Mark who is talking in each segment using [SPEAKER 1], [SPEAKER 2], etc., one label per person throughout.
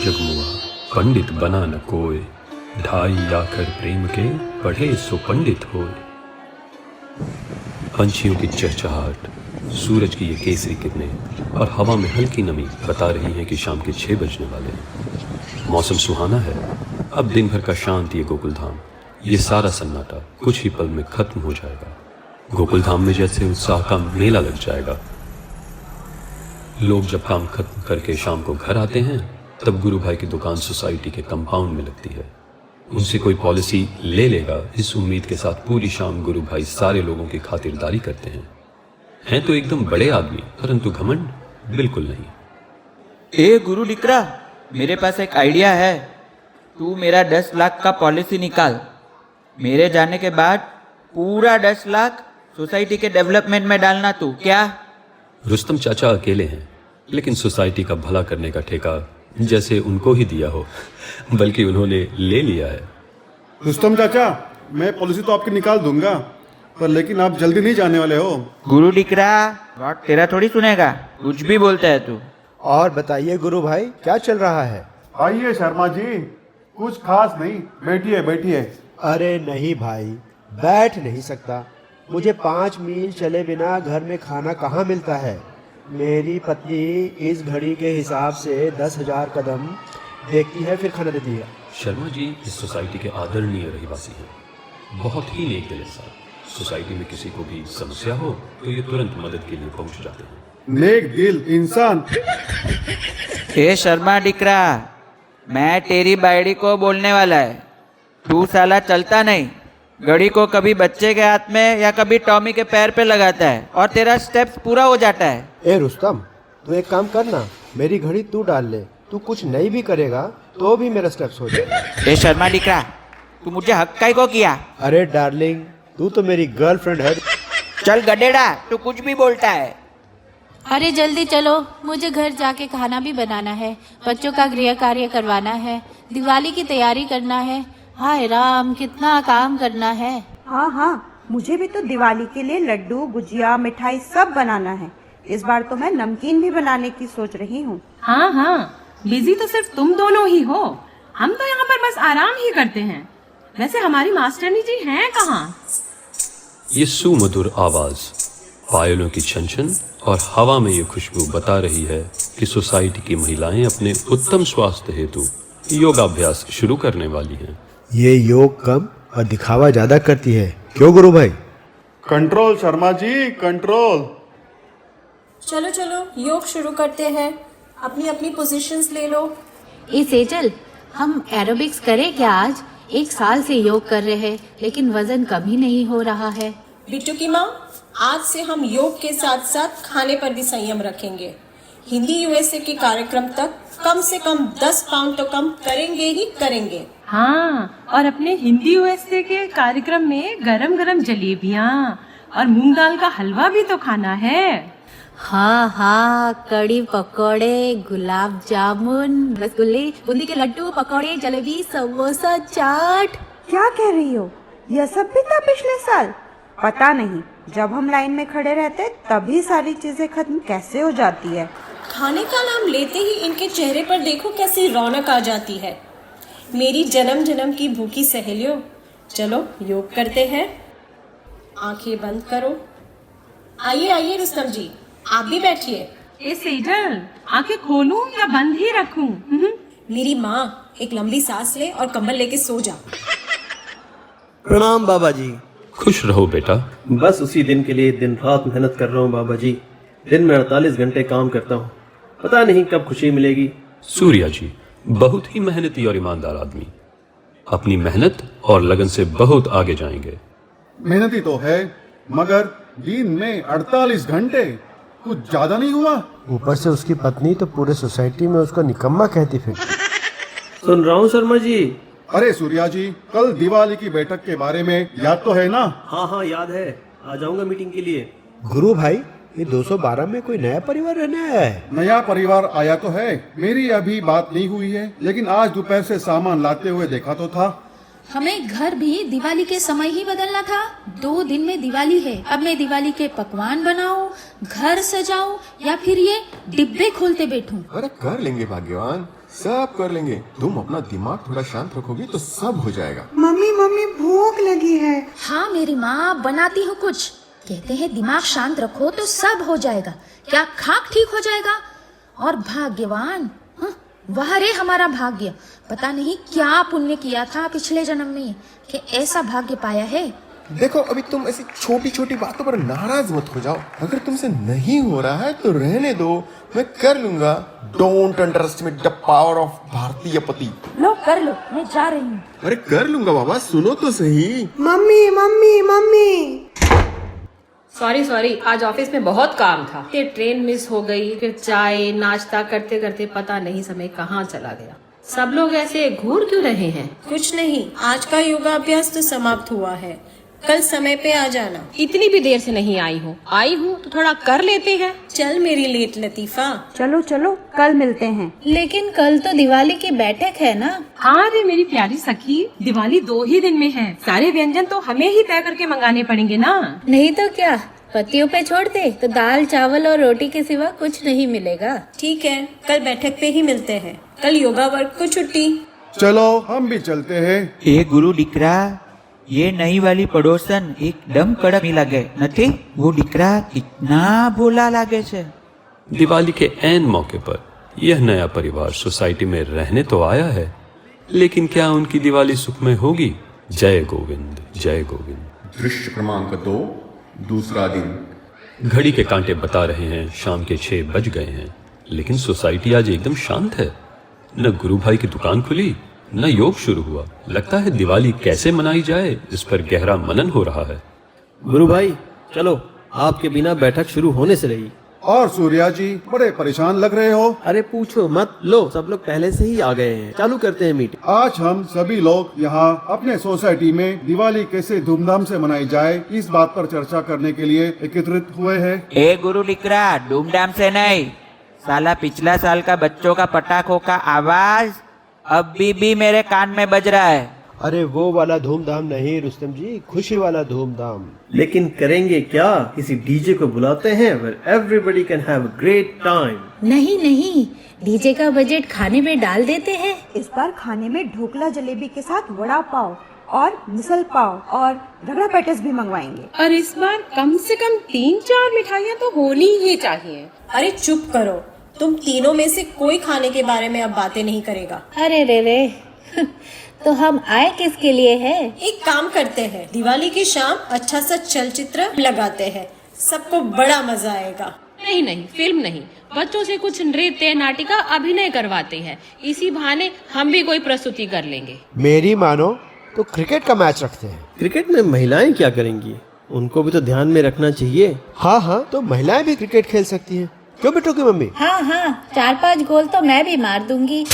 [SPEAKER 1] जगमुआ पंडित बना न कोय, ढाई आकर प्रेम के पढ़े सो पंडित होय। पंछियों की चहचहाट, सूरज की ये केसरी किरणें और हवा में हल्की नमी बता रही हैं कि शाम के 6 बजने वाले हैं। मौसम सुहाना है। अब दिन भर का शांत ये गोकुलधाम, ये सारा सन्नाटा कुछ ही पल में खत्म हो जाएगा। गोकुलधाम में जैसे उत्साह का मेला लग जाएगा। लोग जब काम खत्म करके शाम को घर आते हैं तब गुरु भाई की दुकान सोसाइटी के कंपाउंड में लगती है। उनसे कोई पॉलिसी ले लेगा इस उम्मीद के साथ पूरी शाम गुरु भाई सारे लोगों की खातिरदारी करते हैं तो एकदम बड़े आदमी, परंतु घमंड बिल्कुल नहीं।
[SPEAKER 2] ए गुरु लिकरा, मेरे पास एक आइडिया है। तू मेरा 10 लाख का पॉलिसी निकाल। मेरे जाने के बाद पूरा 10 लाख सोसाइटी के डेवलपमेंट में डालना तू, क्या?
[SPEAKER 1] रुस्तम चाचा अकेले हैं, लेकिन सोसाइटी का भला करने का ठेका जैसे उनको ही दिया हो, बल्कि उन्होंने ले लिया है।
[SPEAKER 3] रुस्तम चाचा, मैं पॉलिसी तो आपकी निकाल दूंगा, पर लेकिन आप जल्दी नहीं जाने वाले हो।
[SPEAKER 2] गुरु लिकरा, बात तेरा थोड़ी सुनेगा, कुछ भी बोलता है तू।
[SPEAKER 4] और बताइए गुरु भाई, क्या चल रहा है?
[SPEAKER 3] आइए शर्मा जी, कुछ खास नहीं, बैठिए बैठिए।
[SPEAKER 4] अरे नहीं भाई, बैठ नहीं सकता। मुझे 5 मील चले बिना घर में खाना कहाँ मिलता है। मेरी पत्नी इस घड़ी के हिसाब से 10,000 कदम देखती है, फिर खाना देती है।
[SPEAKER 1] शर्मा जी इस सोसाइटी के आदरणीय रहिवासी हैं, बहुत ही नेक दिल इंसान। सोसाइटी में किसी को भी समस्या हो तो ये तुरंत मदद के लिए पहुंच जाते हैं।
[SPEAKER 3] नेक दिल इंसान।
[SPEAKER 2] ए शर्मा डिकरा, मैं तेरी बायड़ी को बोलने वाला है। तू साला चलता नहीं, घड़ी को कभी बच्चे के हाथ में या कभी टॉमी के पैर पे लगाता है और तेरा स्टेप्स पूरा हो जाता है।
[SPEAKER 4] ए रुस्तम, तू एक काम करना, मेरी घड़ी तू डाल ले। तू कुछ नहीं भी करेगा तो भी मेरा स्टेप्स हो जाए।
[SPEAKER 2] ए शर्मा डिकरा, तू मुझे हक काहे को किया?
[SPEAKER 4] अरे डार्लिंग, तू तो मेरी गर्लफ्रेंड है।
[SPEAKER 2] चल गडेड़ा, तू कुछ भी बोलता है।
[SPEAKER 5] अरे जल्दी चलो, मुझे घर जाके खाना भी बनाना है, बच्चों का गृह कार्य करवाना है, दिवाली की तैयारी करना है। हाय राम, कितना काम करना है।
[SPEAKER 6] हाँ हाँ, मुझे भी तो दिवाली के लिए लड्डू, गुजिया, मिठाई सब बनाना है। इस बार तो मैं नमकीन भी बनाने की सोच रही हूँ।
[SPEAKER 7] हाँ हाँ, बिजी तो सिर्फ तुम दोनों ही हो। हम तो यहाँ पर बस आराम ही करते हैं। वैसे हमारी मास्टरनी जी हैं कहाँ?
[SPEAKER 1] ये सुमधुर आवाज, पायलों की छन-छन और हवा में ये खुशबू बता रही है कि सोसाइटी की महिलाएं अपने उत्तम स्वास्थ्य हेतु योगाभ्यास शुरू करने वाली हैं।
[SPEAKER 4] ये योग कम और दिखावा ज्यादा करती है, क्यों गुरु भाई?
[SPEAKER 3] Control Sharma ji, control.
[SPEAKER 8] चलो चलो योग शुरू करते हैं। अपनी अपनी पोजीशंस ले लो।
[SPEAKER 5] ए सेजल, हम एरोबिक्स करें क्या आज? 1 साल से योग कर रहे हैं, लेकिन वजन कम ही नहीं हो रहा है।
[SPEAKER 8] बिट्टू की माँ, आज से हम योग के साथ साथ खाने पर भी संयम रखेंगे। हिंदी यूएसए के कार्यक्रम तक कम से कम 10 पाउंड तो कम करेंगे ही करेंगे।
[SPEAKER 7] हाँ, और अपने हिंदी यूएसए के कार्यक्रम में गरम गरम जलेबियाँ और मूंग दाल का हलवा भी तो खाना है।
[SPEAKER 5] हाँ हाँ, कड़ी पकौड़े, गुलाब जामुन, रसगुल्ले, बूंदी के लड्डू, पकौड़े, जलेबी, समोसा, चाट।
[SPEAKER 6] क्या कह रही हो? यह सब भी था पिछले साल? पता नहीं, जब हम लाइन में खड़े रहते तभी सारी चीजें खत्म कैसे हो जाती है।
[SPEAKER 8] खाने का नाम लेते ही इनके चेहरे पर देखो कैसी रौनक आ जाती है। मेरी जन्म जन्म की भूखी सहेलियों, चलो योग करते हैं। आंखें बंद करो। आइए आइए रुस्तम जी, आप भी बैठिए।
[SPEAKER 7] ए सेजल, आंखें खोलूं या बंद ही रखूं?
[SPEAKER 8] मेरी माँ, एक लंबी सांस ले और कंबल लेके सो जा।
[SPEAKER 9] प्रणाम बाबा जी।
[SPEAKER 1] खुश रहो बेटा।
[SPEAKER 9] बस उसी दिन के लिए दिन रात मेहनत कर रहा हूँ बाबा जी। दिन में 48 घंटे काम करता हूँ, पता नहीं कब खुशी मिलेगी।
[SPEAKER 1] सूर्या जी बहुत ही मेहनती और ईमानदार आदमी, अपनी मेहनत और लगन से बहुत आगे जाएंगे।
[SPEAKER 3] मेहनती तो है, मगर दिन में 48 घंटे कुछ ज्यादा नहीं हुआ?
[SPEAKER 4] ऊपर से उसकी पत्नी तो पूरे सोसाइटी में उसको निकम्मा कहती फिर।
[SPEAKER 9] सुन रहा हूँ शर्मा जी।
[SPEAKER 3] अरे सूर्या जी, कल दिवाली की बैठक के बारे में याद तो है ना?
[SPEAKER 9] हाँ हाँ याद है, आ जाऊंगा मीटिंग के लिए।
[SPEAKER 4] गुरु भाई, ये 212 में कोई नया परिवार रहने आया है?
[SPEAKER 3] नया परिवार आया तो है, मेरी अभी बात नहीं हुई है, लेकिन आज दोपहर से सामान लाते हुए देखा तो था।
[SPEAKER 5] हमें घर भी दिवाली के समय ही बदलना था। 2 दिन में दिवाली है, अब मैं दिवाली के पकवान बनाऊं, घर सजाऊं या फिर ये डिब्बे खोलते बैठूं?
[SPEAKER 10] अरे कर लेंगे भाग्यवान, सब कर लेंगे। तुम अपना दिमाग थोड़ा शांत रखोगे तो सब हो जाएगा।
[SPEAKER 6] मम्मी मम्मी भूख लगी है।
[SPEAKER 11] हाँ मेरी माँ, बनाती हूँ कुछ। कहते हैं दिमाग शांत रखो तो सब हो जाएगा। क्या खाक ठीक हो जाएगा? और भाग्यवान, वाह रे हमारा भाग्य। पता नहीं क्या पुण्य किया था पिछले जन्म में कि ऐसा भाग्य पाया है।
[SPEAKER 10] देखो, अभी तुम ऐसी छोटी छोटी बातों पर नाराज मत हो जाओ। अगर तुमसे नहीं हो रहा है तो रहने दो, मैं कर लूंगा। Don't underestimate the power of भारतीय पति।
[SPEAKER 11] लो कर लो, मैं जा रही हूँ।
[SPEAKER 10] अरे कर लूंगा बाबा, सुनो तो सही।
[SPEAKER 6] Mummy mummy mummy.
[SPEAKER 8] सॉरी, आज ऑफिस में बहुत काम था। फिर ट्रेन मिस हो गई, फिर चाय नाश्ता करते करते पता नहीं समय कहाँ चला गया। सब लोग ऐसे घूर क्यों रहे हैं? कुछ नहीं, आज का योगाभ्यास तो समाप्त हुआ है। कल समय पे आ जाना। इतनी भी देर से नहीं आई हूँ तो थोड़ा कर लेते हैं। चल मेरी लेट लतीफा।
[SPEAKER 6] चलो चलो, कल मिलते हैं।
[SPEAKER 5] लेकिन कल तो दिवाली की बैठक है ना।
[SPEAKER 7] हाँ रे मेरी प्यारी सखी, दिवाली 2 ही दिन में है। सारे व्यंजन तो हमें ही तय करके मंगाने पड़ेंगे ना।
[SPEAKER 5] नहीं तो क्या, पतियों पे छोड़ दे तो दाल चावल और रोटी के सिवा कुछ नहीं मिलेगा।
[SPEAKER 8] ठीक है, कल बैठक पे ही मिलते हैं। कल योगा वर्ग को छुट्टी।
[SPEAKER 3] चलो हम भी चलते हैं।
[SPEAKER 2] ए गुरु डिकरा, ये नई वाली पड़ोसन एकदम कड़क नहीं लगे नथी? वो डिकरा कितना भोला लागे छे।
[SPEAKER 1] दिवाली के ऐन मौके पर यह नया परिवार सोसाइटी में रहने तो आया है, लेकिन क्या उनकी दिवाली सुखमय होगी? जय गोविंद, जय गोविंद।
[SPEAKER 3] दृश्य क्रमांक 2, दूसरा दिन।
[SPEAKER 1] घड़ी के कांटे बता रहे हैं शाम के 6 बज गए हैं, लेकिन सोसाइटी आज एकदम शांत है। न गुरु भाई की दुकान खुली, न योग शुरू हुआ। लगता है दिवाली कैसे मनाई जाए इस पर गहरा मनन हो रहा है।
[SPEAKER 9] गुरु भाई चलो, आपके बिना बैठक शुरू होने से रही।
[SPEAKER 3] और सूर्या जी बड़े परेशान लग रहे हो।
[SPEAKER 9] अरे पूछो मत, लो सब लोग पहले से ही आ गए हैं। चालू करते हैं मीटिंग।
[SPEAKER 3] आज हम सभी लोग यहाँ अपने सोसाइटी में दिवाली कैसे धूमधाम से मनाई जाए इस बात पर चर्चा करने के लिए एकत्रित हुए हैं।
[SPEAKER 2] ए गुरु डिकरा, धूमधाम से नहीं, साला पिछला साल का बच्चों का पटाखों का आवाज अभी भी मेरे कान में बज रहा है।
[SPEAKER 4] अरे वो वाला धूमधाम नहीं रुस्तम जी, खुशी वाला धूमधाम।
[SPEAKER 9] लेकिन करेंगे क्या? किसी डीजे को बुलाते हैं where everybody can have a great time।
[SPEAKER 5] नहीं, डीजे का बजट खाने में डाल देते हैं।
[SPEAKER 6] इस बार खाने में ढोकला जलेबी के साथ वड़ा पाव और मिसल पाव और रगड़ा पैटिस भी मंगवाएंगे।
[SPEAKER 7] और इस बार कम से कम 3-4 मिठाइयाँ तो होनी ही चाहिए।
[SPEAKER 8] अरे चुप करो, तुम तीनों में से कोई खाने के बारे में अब बातें नहीं करेगा।
[SPEAKER 5] अरे रे तो हम आए किसके लिए है?
[SPEAKER 8] एक काम करते हैं, दिवाली की शाम अच्छा सा चलचित्र लगाते हैं, सबको बड़ा मजा आएगा।
[SPEAKER 12] नहीं, फिल्म नहीं, बच्चों से कुछ नृत्य नाटिका अभिनय करवाते हैं। इसी बहाने हम भी कोई प्रस्तुति कर लेंगे।
[SPEAKER 4] मेरी मानो तो क्रिकेट का मैच रखते हैं।
[SPEAKER 9] क्रिकेट में महिलाएं क्या करेंगी? उनको भी तो ध्यान में रखना चाहिए।
[SPEAKER 4] हाँ, तो महिलाएं भी क्रिकेट खेल सकती हैं। क्यों बेटो की मम्मी?
[SPEAKER 5] हाँ, 4-5 गोल तो मैं भी मार दूंगी।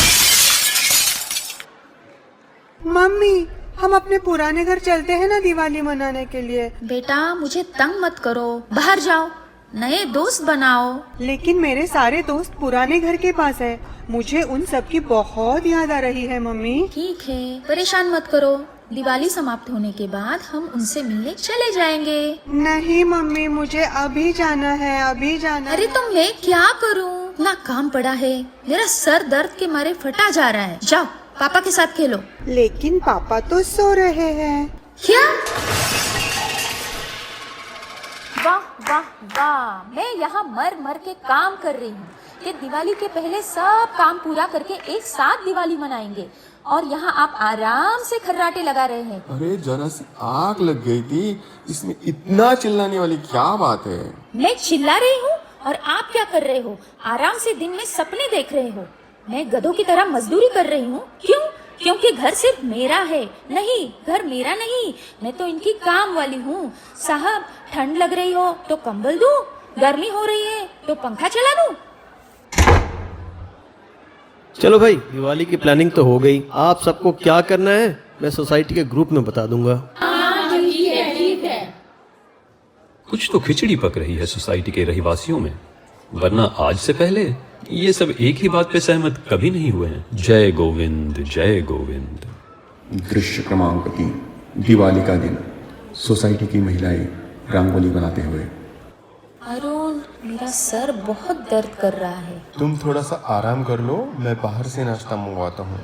[SPEAKER 6] मम्मी, हम अपने पुराने घर चलते हैं ना दिवाली मनाने के लिए।
[SPEAKER 11] बेटा मुझे तंग मत करो, बाहर जाओ, नए दोस्त बनाओ।
[SPEAKER 6] लेकिन मेरे सारे दोस्त पुराने घर के पास है, मुझे उन सब की बहुत याद आ रही है मम्मी।
[SPEAKER 11] ठीक है, परेशान मत करो, दिवाली समाप्त होने के बाद हम उनसे मिलने चले जाएंगे।
[SPEAKER 6] नहीं मम्मी, मुझे अभी जाना है, अभी जाना।
[SPEAKER 11] अरे तो मैं क्या करूं? ना काम पड़ा है, मेरा सर दर्द के मारे फटा जा रहा है। जाओ पापा के साथ खेलो।
[SPEAKER 6] लेकिन पापा तो सो रहे हैं।
[SPEAKER 11] क्या? वाह, मैं यहाँ मर के काम कर रही हूँ कि दिवाली के पहले सब काम पूरा करके एक साथ दिवाली मनाएंगे, और यहाँ आप आराम से खर्राटे लगा रहे हैं।
[SPEAKER 10] अरे जरा सी आग लग गई थी, इसमें इतना चिल्लाने वाली क्या बात है?
[SPEAKER 11] मैं चिल्ला रही हूँ और आप क्या कर रहे हो? आराम से दिन में सपने देख रहे हो। मैं गधों की तरह मजदूरी कर रही हूँ। क्यों? क्योंकि घर सिर्फ मेरा है। नहीं, घर मेरा नहीं, मैं तो इनकी काम वाली हूँ। साहब, ठंड लग रही हो तो कंबल दूं, गर्मी हो रही है तो पंखा चला दूं।
[SPEAKER 9] चलो भाई, दिवाली की प्लानिंग तो हो गई। आप सबको क्या करना है मैं सोसाइटी के ग्रुप में बता दूंगा।
[SPEAKER 12] ठीक है।
[SPEAKER 1] कुछ तो खिचड़ी पक रही है सोसाइटी के रहिवासियों में, वरना आज से पहले ये सब एक ही बात पे सहमत कभी नहीं हुए हैं। जय गोविंद, जय गोविंद।
[SPEAKER 3] दृश्य क्रमांक 3, दिवाली का दिन। सोसाइटी की महिलाएं रंगोली बनाते हुए।
[SPEAKER 11] अरुण, मेरा सर बहुत दर्द कर रहा है।
[SPEAKER 10] तुम थोड़ा सा आराम कर लो, मैं बाहर से नाश्ता मंगवाता हूँ।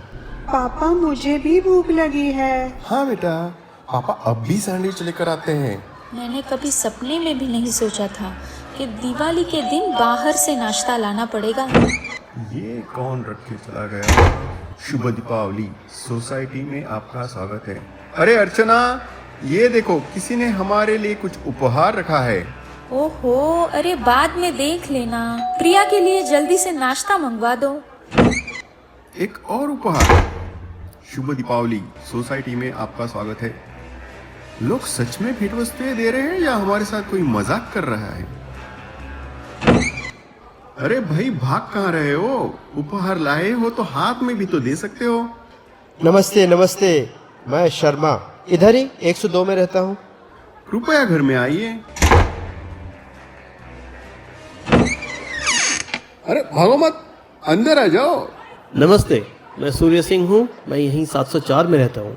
[SPEAKER 6] पापा मुझे भी भूख लगी है।
[SPEAKER 10] हाँ बेटा, पापा अब भी सैंडविच लेकर आते हैं।
[SPEAKER 11] मैंने कभी सपने में भी नहीं सोचा था कि दिवाली के दिन बाहर से नाश्ता लाना पड़ेगा।
[SPEAKER 10] ये कौन रख के चला गया? शुभ दीपावली, सोसाइटी में आपका स्वागत है। अरे अर्चना, ये देखो किसी ने हमारे लिए कुछ उपहार रखा है।
[SPEAKER 11] ओहो, अरे बाद में देख लेना। प्रिया के लिए जल्दी से नाश्ता मंगवा दो।
[SPEAKER 10] एक और उपहार। शुभ दीपावली, सोसाइटी में आपका स्वागत है। लोग सच में भेंट वस्तुएं दे रहे हैं या हमारे साथ कोई मजाक कर रहा है? अरे भाई, भाग कहाँ रहे हो? उपहार लाए हो तो हाथ में भी तो दे सकते हो।
[SPEAKER 4] नमस्ते नमस्ते, मैं शर्मा, इधर ही 102 में रहता हूँ।
[SPEAKER 10] कृपया घर में आइए। अरे भागो मत, अंदर आ जाओ।
[SPEAKER 9] नमस्ते, मैं सूर्य सिंह हूँ, मैं यहीं 704 में रहता हूँ।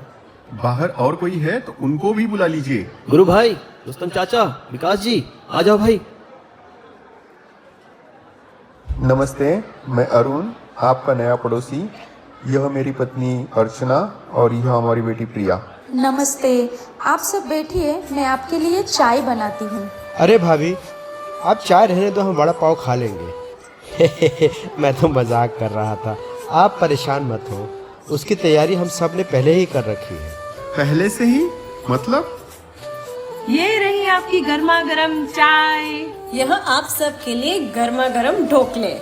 [SPEAKER 10] बाहर और कोई है तो उनको भी बुला लीजिए।
[SPEAKER 9] गुरु भाई, रुस्तम चाचा, विकास जी, आ जाओ भाई।
[SPEAKER 10] नमस्ते, मैं अरुण, आपका नया पड़ोसी। यह मेरी पत्नी अर्चना और यह हमारी बेटी प्रिया।
[SPEAKER 11] नमस्ते, आप सब बैठिए, मैं आपके लिए चाय बनाती हूँ।
[SPEAKER 4] अरे भाभी, आप चाय रहने दो, हम वड़ा पाव खा लेंगे। मैं तो मजाक कर रहा था, आप परेशान मत हो, उसकी तैयारी हम सब ने पहले ही कर रखी है।
[SPEAKER 10] पहले से ही? मतलब?
[SPEAKER 7] ये रही आपकी गर्मा गर्म चाय।
[SPEAKER 8] यह आप सब के लिए गर्मा गर्म ढोकले।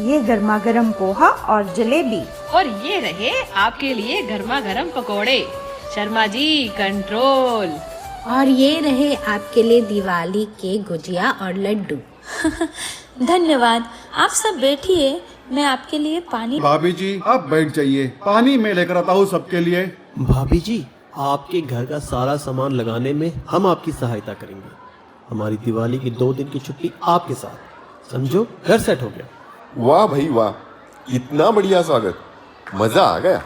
[SPEAKER 6] ये गर्मा गर्म पोहा और जलेबी।
[SPEAKER 12] और ये रहे आपके लिए गर्मा गर्म पकोड़े। शर्मा जी, कंट्रोल।
[SPEAKER 5] और ये रहे आपके लिए दिवाली के गुजिया और लड्डू।
[SPEAKER 11] धन्यवाद, आप सब बैठिए, मैं आपके लिए पानी।
[SPEAKER 3] भाभी जी, आप बैठ जाइए, पानी मैं लेकर आता हूँ सबके लिए।
[SPEAKER 9] भाभी जी, आपके घर का सारा सामान लगाने में हम आपकी सहायता करेंगे। हमारी दिवाली की 2 दिन की छुट्टी आपके साथ, समझो घर सेट हो गया।
[SPEAKER 10] वाह भाई वाह, इतना बढ़िया स्वागत, मजा आ गया।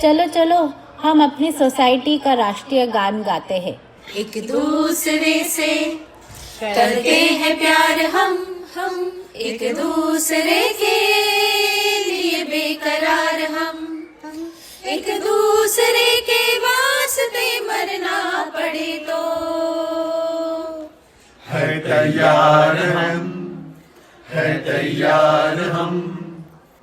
[SPEAKER 5] चलो चलो, हम अपनी सोसाइटी का राष्ट्रीय गान गाते हैं।
[SPEAKER 11] एक दूसरे से करते हैं प्यार हम एक दूसरे के लिए बेकरार हम एक दूसरे के वास्ते मरना पड़े तो
[SPEAKER 10] है तैयार हम।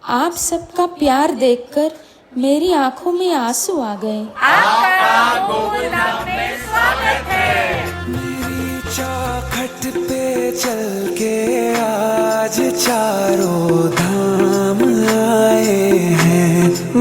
[SPEAKER 11] आप सबका प्यार देखकर मेरी आंखों में आंसू आ गए।
[SPEAKER 13] मेरी चौखट पे चल के आज चारों धाम आए हैं।